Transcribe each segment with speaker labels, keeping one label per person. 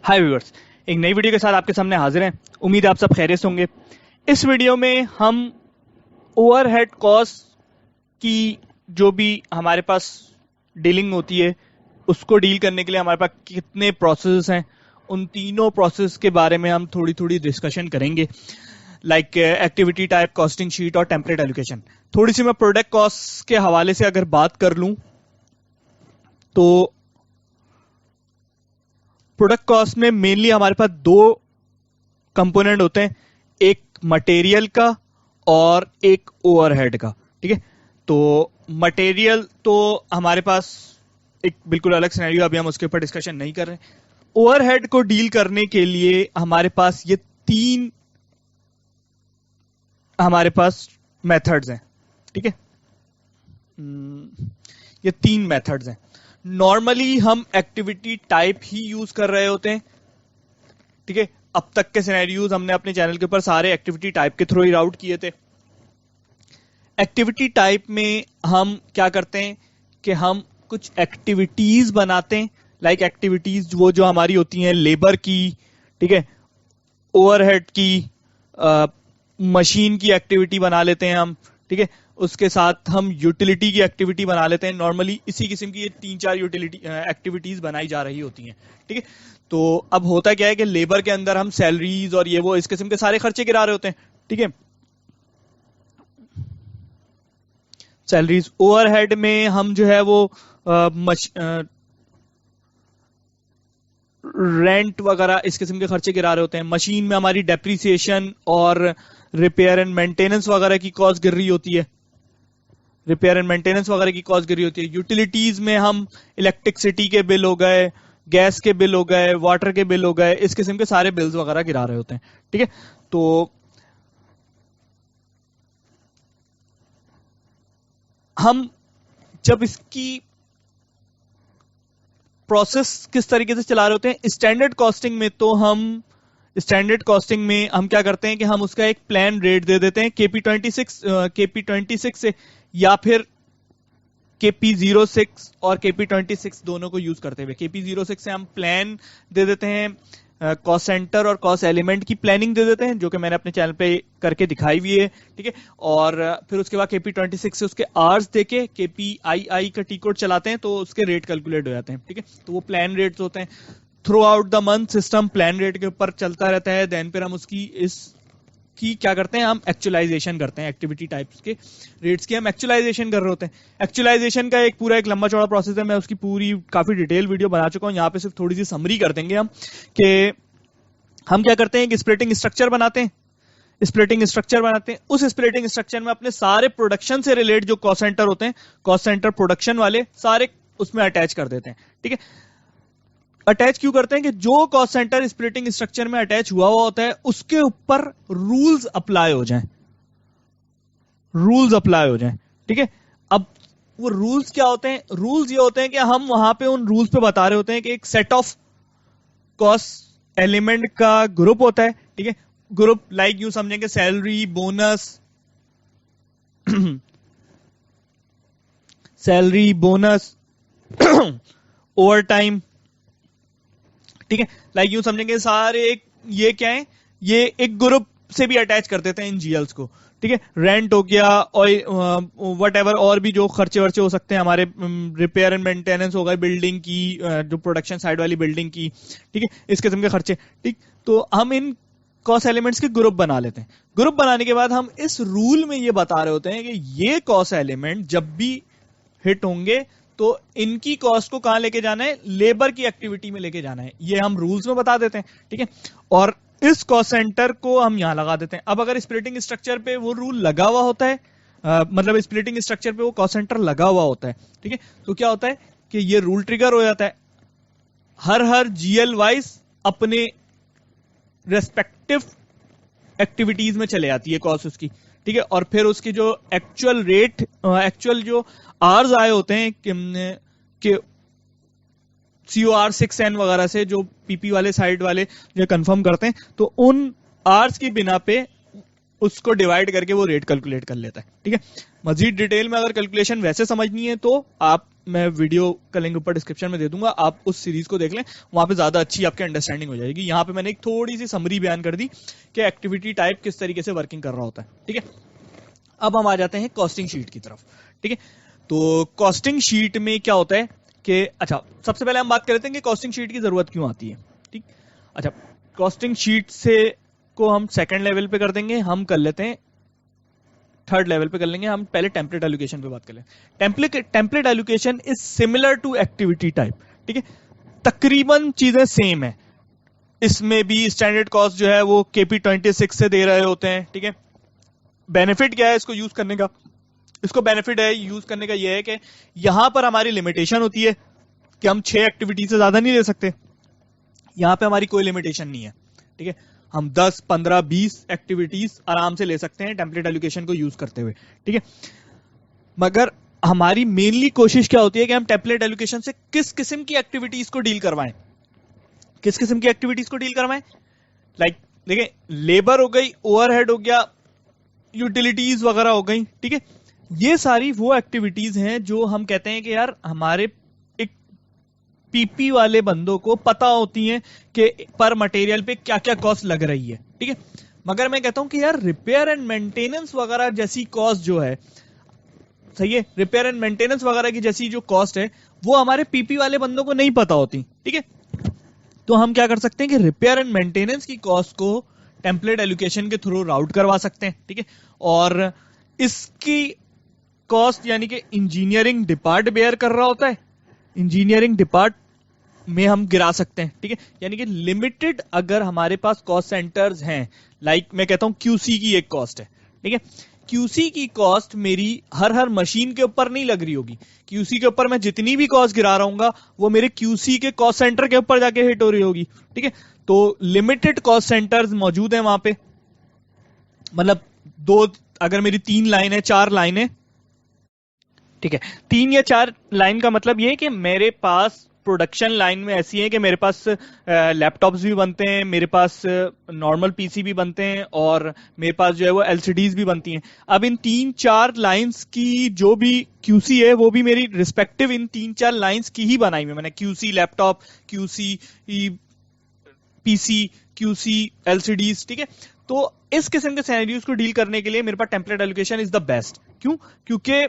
Speaker 1: हाय viewers, एक नई video के साथ आपके सामने हाजिर हैं। उम्मीद है आप सब खैरियत से होंगे। इस वीडियो में हम ओवरहेड कॉस्ट की जो भी हमारे पास डीलिंग होती है उसको डील करने के लिए हमारे पास कितने प्रोसेस हैं, उन तीनों प्रोसेस के बारे में हम थोड़ी थोड़ी डिस्कशन करेंगे। Like activity type, costing sheet और टेम्पलेट एलोकेशन। थोड़ी सी मैं प्रोडक्ट कॉस्ट के हवाले से अगर बात कर लूं तो प्रोडक्ट कॉस्ट में मेनली हमारे पास दो कंपोनेंट होते हैं, एक मटेरियल का और एक ओवरहेड का। ठीक है, तो मटेरियल तो हमारे पास एक बिल्कुल अलग सिनेरियो, अभी हम उसके ऊपर डिस्कशन नहीं कर रहे। ओवरहेड को डील करने के लिए हमारे पास ये तीन मेथड्स हैं। ठीक है, ये तीन मेथड्स हैं। नॉर्मली हम एक्टिविटी टाइप ही यूज कर रहे होते हैं। ठीक है, अब तक के सिनेरियोज हमने अपने चैनल के ऊपर सारे एक्टिविटी टाइप के थ्रू ही राउट किए थे। एक्टिविटी टाइप में हम क्या करते हैं कि हम कुछ एक्टिविटीज बनाते हैं। लाइक एक्टिविटीज वो जो हमारी होती हैं लेबर की, ठीक है, ओवरहेड की, मशीन की एक्टिविटी बना लेते हैं हम। ठीक है, उसके साथ हम यूटिलिटी की एक्टिविटी बना लेते हैं। नॉर्मली इसी किस्म की ये 3-4 यूटिलिटी एक्टिविटीज बनाई जा रही होती हैं। ठीक है, तो अब होता क्या है कि लेबर के अंदर हम सैलरीज और ये वो इस किस्म के सारे खर्चे गिरा रहे होते हैं। ठीक है, सैलरीज। ओवरहेड में हम जो है वो रेंट वगैरह इस किस्म के खर्चे गिरा रहे होते हैं। मशीन में हमारी डेप्रिसिएशन और रिपेयर एंड मेंटेनेंस वगैरह की कॉस्ट गिर रही होती है। यूटिलिटीज में हम इलेक्ट्रिसिटी के बिल हो गए, गैस के बिल हो गए, वाटर के बिल हो गए, इस किस्म के सारे बिल्स वगैरह गिरा रहे होते हैं। ठीक है, तो हम जब इसकी प्रोसेस किस तरीके से चला रहे होते हैं, स्टैंडर्ड कॉस्टिंग में हम क्या करते हैं कि हम उसका एक प्लान रेट दे देते हैं KP26 से, या फिर KP06 और KP26 दोनों को यूज करते हुए। KP06 से हम प्लान दे देते हैं, कॉस्ट सेंटर और कॉस्ट एलिमेंट की प्लानिंग दे देते हैं, जो कि मैंने अपने चैनल पे करके दिखाई हुई है। ठीक है, और फिर उसके बाद KP26 से उसके आवर्स देके KPII का टी कोड चलाते हैं, तो उसके रेट कैलकुलेट हो जाते हैं। ठीक है, तो वो प्लान रेट्स होते हैं। Through out the month system plan rate के ऊपर चलता रहता है। देन फिर हम इसकी क्या करते हैं, हम एक्चुअलाइजेशन करते हैं। एक्टिविटी टाइप्स के रेट्स की हम एक्चुअलाइजेशन कर रहे होते हैं। एक्चुअलाइजेशन का एक पूरा एक लंबा चौड़ा प्रोसेस है, मैं उसकी पूरी काफी डिटेल वीडियो बना चुका हूं। यहाँ पे सिर्फ थोड़ी सी समरी कर देंगे हम कि हम क्या करते हैं कि स्प्लिटिंग स्ट्रक्चर बनाते हैं। उस स्प्लिटिंग स्ट्रक्चर में अपने सारे प्रोडक्शन से रिलेटेड जो कॉस्ट सेंटर होते हैं, कॉस्ट सेंटर प्रोडक्शन वाले सारे उसमें अटैच कर देते हैं। ठीक है, अटैच क्यों करते हैं कि जो कॉस्ट सेंटर स्प्लिटिंग स्ट्रक्चर में अटैच हुआ होता है उसके ऊपर रूल्स अप्लाई हो जाएं। ठीक है, अब वो रूल्स क्या होते हैं? रूल्स ये होते हैं कि हम वहां पे उन रूल्स पे बता रहे होते हैं कि एक सेट ऑफ कॉस्ट एलिमेंट का ग्रुप होता है। ठीक है, ग्रुप लाइक यूं समझेंगे सैलरी, बोनस ओवर टाइम। ठीक है, लाइक यूं समझेंगे सारे ये क्या है, ये एक ग्रुप से भी अटैच कर देते हैं इन जीएल्स को। ठीक है, रेंट हो गया और वट एवर और भी जो खर्चे वर्चे हो सकते हैं हमारे, रिपेयर एंड मेंटेनेंस हो गए बिल्डिंग की, जो प्रोडक्शन साइड वाली बिल्डिंग की। ठीक है, इस किस्म के खर्चे। ठीक, तो हम इन कॉस्ट एलिमेंट्स के ग्रुप बना लेते हैं। ग्रुप बनाने के बाद हम इस रूल में ये बता रहे होते हैं कि ये कॉस्ट एलिमेंट जब भी हिट होंगे तो इनकी कॉस्ट को कहां लेके जाना है, लेबर की एक्टिविटी में लेके जाना है। ये हम रूल्स में बता देते हैं। ठीक है, और इस कॉस्ट सेंटर को हम यहां लगा देते हैं। अब अगर स्प्लिटिंग स्ट्रक्चर पे वो रूल लगा हुआ होता है, मतलब स्प्लिटिंग स्ट्रक्चर पे वो कॉस्ट सेंटर लगा हुआ होता है, ठीक है, तो क्या होता है कि ये रूल ट्रिगर हो जाता है। हर जीएल वाइज अपने रेस्पेक्टिव एक्टिविटीज में चले जाती है कॉस्ट उसकी। ठीक है, और फिर उसकी जो एक्चुअल जो आर्स आए होते हैं कि COR 6N वगैरह से, जो पीपी वाले साइड वाले जो कंफर्म करते हैं, तो उन आर्स की बिना पे उसको डिवाइड करके वो रेट कैलकुलेट कर लेता है। ठीक है, मजीद डिटेल में अगर कैलकुलेशन वैसे समझनी है तो आप मैं वीडियो का लिंक ऊपर डिस्क्रिप्शन में दे दूंगा, आप उस सीरीज को देख लें, वहां पे ज्यादा अच्छी आपकी अंडरस्टैंडिंग हो जाएगी। यहाँ पे मैंने एक थोड़ी सी समरी बयान कर दी कि एक्टिविटी टाइप किस तरीके से वर्किंग कर रहा होता है। ठीक है, अब हम आ जाते हैं कॉस्टिंग शीट की तरफ। ठीक है, तो कॉस्टिंग शीट में क्या होता है कि अच्छा, सबसे पहले हम बात कर लेते हैं कि कॉस्टिंग शीट की जरूरत क्यों आती है। ठीक, अच्छा, कॉस्टिंग शीट से को हम सेकंड लेवल पे कर देंगे, हम कर लेते हैं थर्ड लेवल पे कर लेंगे। हम पहले टेम्पलेट एलोकेशन पे बात कर लें। Template allocation is similar to activity type. ठीक है, तकरीबन चीजें सेम है। इसमें भी स्टैंडर्ड कॉस्ट जो है वो KP26 से दे रहे होते हैं। ठीक है, बेनिफिट क्या है इसको यूज करने का? इसको बेनिफिट है यूज करने का यह है कि यहां पर हमारी लिमिटेशन होती है कि हम 6 एक्टिविटी से ज्यादा नहीं ले सकते। यहां पे हमारी कोई लिमिटेशन नहीं है। ठीक है, हम 10, 15, 20 एक्टिविटीज आराम से ले सकते हैं टेम्पलेट एलोकेशन को यूज करते हुए। ठीक है, मगर हमारी मेनली कोशिश क्या होती है कि हम टेम्पलेट एलोकेशन से किस किस्म की एक्टिविटीज को डील करवाएं। किस किस्म की एक्टिविटीज को डील करवाएं? लाइक देखिए, लेबर हो गई, ओवरहेड हो गया, यूटिलिटीज वगैरह हो गई। ठीक है, ये सारी वो एक्टिविटीज हैं जो हम कहते हैं कि यार हमारे एक पीपी वाले बंदों को पता होती हैं कि पर मटेरियल पे क्या क्या कॉस्ट लग रही है। ठीक है, मगर मैं कहता हूं कि यार रिपेयर एंड मेंटेनेंस वगैरह जैसी कॉस्ट जो है, सही है, रिपेयर एंड मेंटेनेंस वगैरह की जैसी जो कॉस्ट है वो हमारे पीपी वाले बंदों को नहीं पता होती। ठीक है, तो हम क्या कर सकते हैं कि रिपेयर एंड मेंटेनेंस की कॉस्ट को टेम्पलेट एलोकेशन के थ्रू राउट करवा सकते हैं। ठीक है, और इसकी कॉस्ट यानी कि इंजीनियरिंग डिपार्ट बेयर कर रहा होता है, इंजीनियरिंग डिपार्ट में हम गिरा सकते हैं। ठीक है, यानी कि लिमिटेड अगर हमारे पास कॉस्ट सेंटर्स हैं, लाइक मैं कहता हूं QC की एक कॉस्ट है। ठीक है, QC की कॉस्ट मेरी हर मशीन के ऊपर नहीं लग रही होगी। QC के ऊपर मैं जितनी भी कॉस्ट गिरा रहा हूँ वो मेरे QC के कॉस्ट सेंटर के ऊपर जाके हिट हो रही होगी। ठीक है, तो लिमिटेड कॉस्ट सेंटर्स मौजूद हैं वहां पे। मतलब अगर मेरी 3 लाइन है, 4 लाइन है, ठीक है, 3 या 4 लाइन का मतलब ये है कि मेरे पास प्रोडक्शन लाइन में ऐसी है कि मेरे पास लैपटॉप्स भी बनते हैं, मेरे पास नॉर्मल PC भी बनते हैं, और मेरे पास जो है वो LCDs भी बनती हैं। अब इन 3-4 लाइंस की जो भी QC है वो भी मेरी रिस्पेक्टिव इन 3-4 लाइंस की ही बनाई हुई मैंने। QC laptop, QC PC, QC LCDs। ठीक है, तो इस किस्म के सिनेरियोज को डील करने के लिए मेरे पास template allocation is the best. क्यों? क्योंकि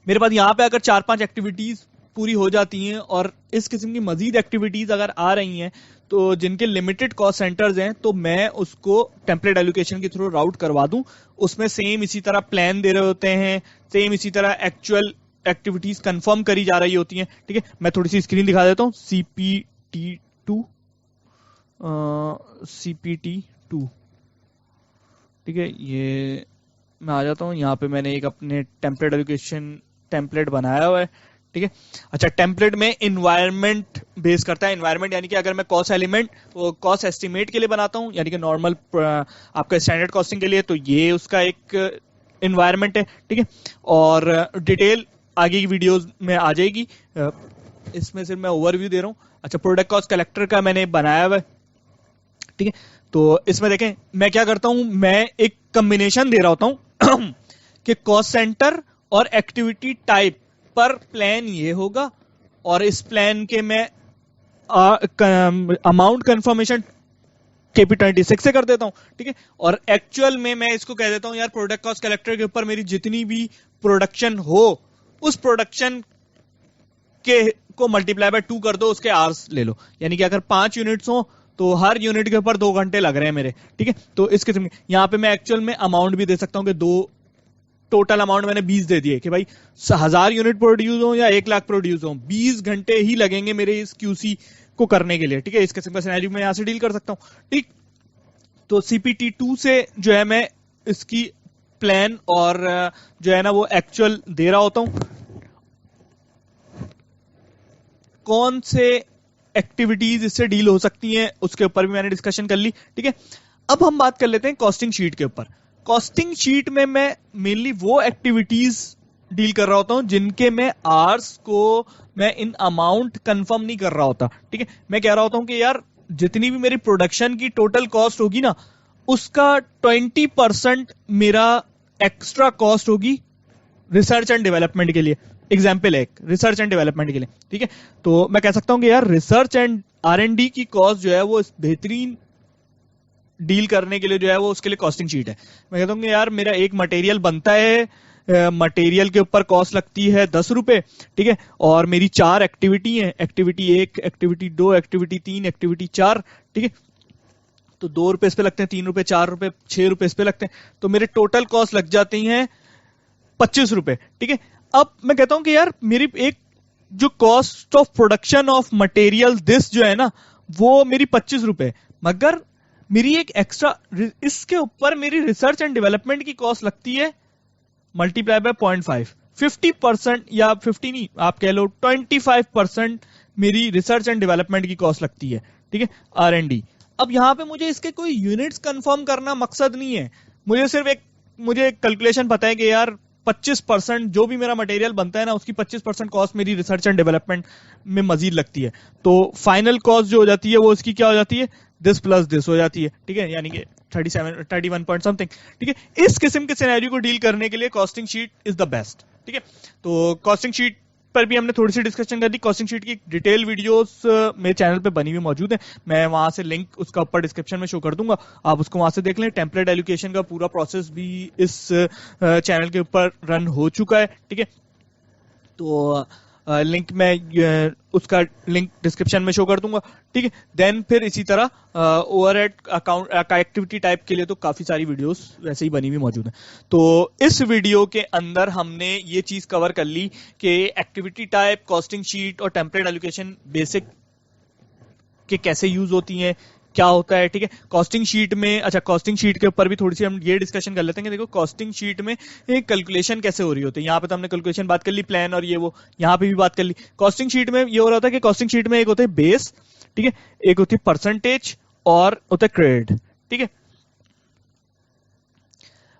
Speaker 1: मेरे पास यहां पे अगर 4-5 एक्टिविटीज पूरी हो जाती हैं और इस किस्म की मजीद एक्टिविटीज अगर आ रही हैं तो जिनके लिमिटेड कॉस्ट सेंटर्स हैं, तो मैं उसको टेम्पलेट एलोकेशन के थ्रू राउट करवा दूं। उसमें सेम इसी तरह प्लान दे रहे होते हैं, सेम इसी तरह एक्चुअल एक्टिविटीज कंफर्म करी जा रही होती हैं। ठीक है, मैं थोड़ी सी स्क्रीन दिखा देता हूं। CPT2, ठीक है, ये मैं आ जाता हूं। यहाँ पे मैंने एक अपने टेम्पलेट एलोकेशन टेम्पलेट बनाया हुआ है। ठीक है, अच्छा, टेम्पलेट में इन्वायरमेंट बेस करता है। इन्वायरमेंट यानी कि अगर मैं कॉस्ट एलिमेंट कॉस्ट एस्टिमेट के लिए बनाता हूं, यानी कि नॉर्मल आपका स्टैंडर्ड कॉस्टिंग के लिए, तो ये उसका एक इन्वायरमेंट है। ठीक है, और डिटेल आगे की वीडियोस में आ जाएगी, इसमें सिर्फ मैं ओवरव्यू दे रहा हूं। अच्छा, प्रोडक्ट कॉस्ट कलेक्टर का मैंने बनाया हुआ है। ठीक है, तो इसमें देखें मैं क्या करता हूं, मैं एक कॉम्बिनेशन दे रहा होता हूं कि कॉस्ट सेंटर और एक्टिविटी टाइप पर प्लान ये होगा, और इस प्लान के मैं अमाउंट कंफर्मेशन KP26 से कर देता हूं। ठीक है, और एक्चुअल में मैं इसको कह देता हूं यार प्रोडक्ट कॉस्ट कलेक्टर के ऊपर मेरी जितनी भी प्रोडक्शन हो उस प्रोडक्शन के को मल्टीप्लाई बाय 2 कर दो, उसके आवर्स ले लो। यानी कि अगर 5 यूनिट्स हो तो हर यूनिट के ऊपर 2 घंटे लग रहे हैं मेरे। ठीक है, तो इस किस्म यहां पे मैं एक्चुअल में अमाउंट भी दे सकता हूं कि 2 टोटल अमाउंट मैंने 20 दे दिए कि भाई 1000 यूनिट प्रोड्यूस हो या 1 लाख प्रोड्यूस हो, 20 घंटे ही लगेंगे मेरे इस QC को करने के लिए। ठीक है, इस किस्म का सिनेरियो मैं यहां से डील कर सकता हूं। ठीक, तो CPT2 से जो है मैं इसकी प्लान और जो है ना वो एक्चुअल दे रहा होता हूं। कौन से एक्टिविटीज इससे डील हो सकती हैं उसके ऊपर भी मैंने डिस्कशन कर ली। ठीक है, अब हम बात कर लेते हैं कॉस्टिंग शीट के ऊपर। कॉस्टिंग शीट में मैं मेनली वो एक्टिविटीज डील कर रहा होता हूं जिनके मैं आवर्स को मैं इन अमाउंट कंफर्म नहीं कर रहा होता। ठीक है, मैं कह रहा होता हूं कि यार जितनी भी मेरी प्रोडक्शन की टोटल कॉस्ट होगी ना, उसका 20% मेरा एक्स्ट्रा कॉस्ट होगी रिसर्च एंड डेवलपमेंट के लिए। एग्जाम्पल है एक रिसर्च एंड डेवलपमेंट के लिए, ठीक है। तो मैं कह सकता हूं कि यार रिसर्च एंड R&D की कॉस्ट जो है वो बेहतरीन डील करने के लिए जो है वो उसके लिए कॉस्टिंग शीट है। मैं कहता हूँ कि यार मेरा एक मटेरियल बनता है, मटेरियल के ऊपर कॉस्ट लगती है 10 रुपए, ठीक है, और मेरी 4 एक्टिविटी है, एक्टिविटी 1, एक्टिविटी 2, एक्टिविटी 3, एक्टिविटी 4, ठीक है। तो 2 रुपए इस पे लगते हैं, 3 रुपए, 4 रुपए, 6 रुपए इस पे लगते हैं, तो मेरे टोटल कॉस्ट लग जाती हैं 25 रुपए, ठीक है। अब मैं कहता हूं कि यार मेरी एक जो cost of production of material this जो है ना वो मेरी 25 रुपए, मगर मेरी एक एक्स्ट्रा इसके ऊपर मेरी रिसर्च एंड डेवलपमेंट की कॉस्ट लगती है मल्टीप्लाई बाय 0.5, 50% या 50 नहीं आप कह लो 25% मेरी रिसर्च एंड डेवलपमेंट की कॉस्ट लगती है, ठीक है, R&D। अब यहां पे मुझे इसके कोई यूनिट्स कंफर्म करना मकसद नहीं है, मुझे सिर्फ मुझे कैलकुलेशन पता है कि यार 25% जो भी मेरा मटेरियल बनता है ना उसकी 25% कॉस्ट मेरी रिसर्च एंड डेवलपमेंट में मजीद लगती है, तो फाइनल कॉस्ट जो हो जाती है वो उसकी क्या हो जाती है, दिस प्लस दिस हो जाती है, ठीक है, यानी कि 31 पॉइंट समथिंग, ठीक है। इस किस्म के सिनेरियो को डील करने के लिए costing sheet is the best, ठीक है। तो कॉस्टिंग शीट पर भी हमने थोड़ी सी डिस्कशन कर दी। कॉस्टिंग शीट की डिटेल वीडियोस मेरे चैनल पे बनी हुई मौजूद है, मैं वहां से लिंक उसका ऊपर डिस्क्रिप्शन में शो कर दूंगा, आप उसको वहां से देख लें। टेम्पलेट एलोकेशन का पूरा प्रोसेस भी इस चैनल के ऊपर रन हो चुका है, ठीक है। तो लिंक में उसका लिंक डिस्क्रिप्शन में शो कर दूंगा, ठीक है। देन फिर इसी तरह ओवरहेड अकाउंट एक्टिविटी टाइप के लिए तो काफी सारी वीडियोस वैसे ही बनी हुई मौजूद है। तो इस वीडियो के अंदर हमने ये चीज कवर कर ली कि एक्टिविटी टाइप, कॉस्टिंग शीट और टेम्पलेट एलोकेशन बेसिक के कैसे यूज होती हैं, क्या होता है, ठीक है। कॉस्टिंग शीट में, अच्छा कॉस्टिंग शीट के ऊपर भी थोड़ी सी हम ये डिस्कशन कर लेते हैं कि देखो कॉस्टिंग शीट में कैलकुलेशन कैसे हो रही होती है। यहाँ पे तो हमने कैलकुलेशन बात कर ली, प्लान और ये वो यहाँ पे भी बात कर ली। कॉस्टिंग शीट में ये हो रहा होता है कि कॉस्टिंग शीट में एक होता है बेस, ठीक है, एक होती है परसेंटेज और होता है क्रेडिट, ठीक है।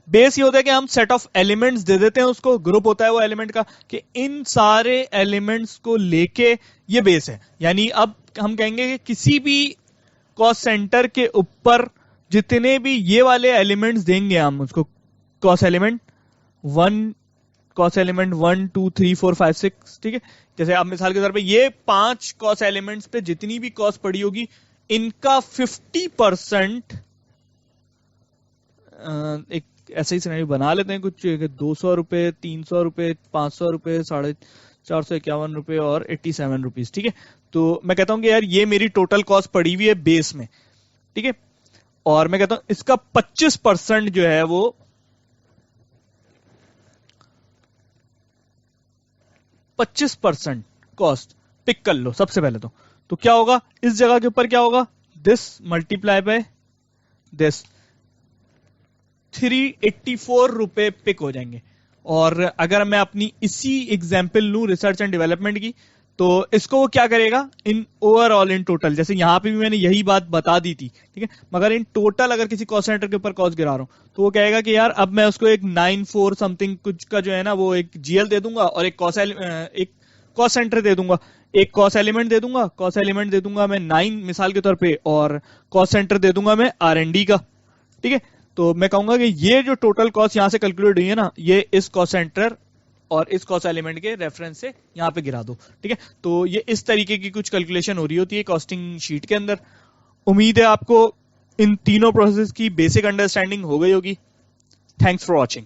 Speaker 1: बेस ये होता है कि हम सेट ऑफ एलिमेंट्स दे देते हैं उसको, ग्रुप होता है वो एलिमेंट का कि इन सारे एलिमेंट्स को लेके ये बेस है, यानी अब हम कहेंगे कि किसी भी कॉस्ट सेंटर के ऊपर जितने भी ये वाले एलिमेंट्स देंगे हम उसको, कॉस्ट एलिमेंट 1, कॉस्ट एलिमेंट 1, 2, 3, 4, 5, 6, ठीक है। जैसे आप मिसाल के तौर पे ये 5 कॉस्ट एलिमेंट्स पे जितनी भी कॉस्ट पड़ी होगी इनका 50% एक ऐसे ही सिनेरियो बना लेते हैं कुछ, 200 रुपए, 300 रुपए, 500 रुपए, 451 रुपए और 87 रुपीज, ठीक है। तो मैं कहता हूं कि यार ये मेरी टोटल कॉस्ट पड़ी हुई है बेस में, ठीक है, और मैं कहता हूं इसका 25% जो है वो 25% कॉस्ट पिक कर लो सबसे पहले तो क्या होगा इस जगह के ऊपर, क्या होगा, दिस मल्टीप्लाई बाय दिस, 384 रुपए पिक हो जाएंगे। और अगर मैं अपनी इसी एग्जाम्पल लूं रिसर्च एंड डेवलपमेंट की, तो इसको वो क्या करेगा इन ओवरऑल इन टोटल, जैसे यहां पे भी मैंने यही बात बता दी थी, ठीक है, मगर इन टोटल अगर किसी कॉस्ट सेंटर के ऊपर कॉस्ट गिरा रहा हूं तो वो कहेगा कि यार अब मैं उसको एक 94 समथिंग कुछ का जो है ना वो एक GL दे दूंगा और एक कॉस्ट सेंटर दे दूंगा, एक कॉस्ट एलिमेंट दे दूंगा, कॉस्ट एलिमेंट दे दूंगा मैं 9 मिसाल के तौर पे, और कॉस्ट सेंटर दे दूंगा मैं R&D का, ठीक है। तो मैं कहूंगा कि ये जो टोटल कॉस्ट यहां से कैलकुलेट हुई है ना ये इस कॉस्ट सेंटर और इस कॉस्ट एलिमेंट के रेफरेंस से यहां पे गिरा दो, ठीक है। तो ये इस तरीके की कुछ कैलकुलेशन हो रही होती है कॉस्टिंग शीट के अंदर। उम्मीद है आपको इन तीनों प्रोसेस की बेसिक अंडरस्टैंडिंग हो गई होगी। Thanks for watching.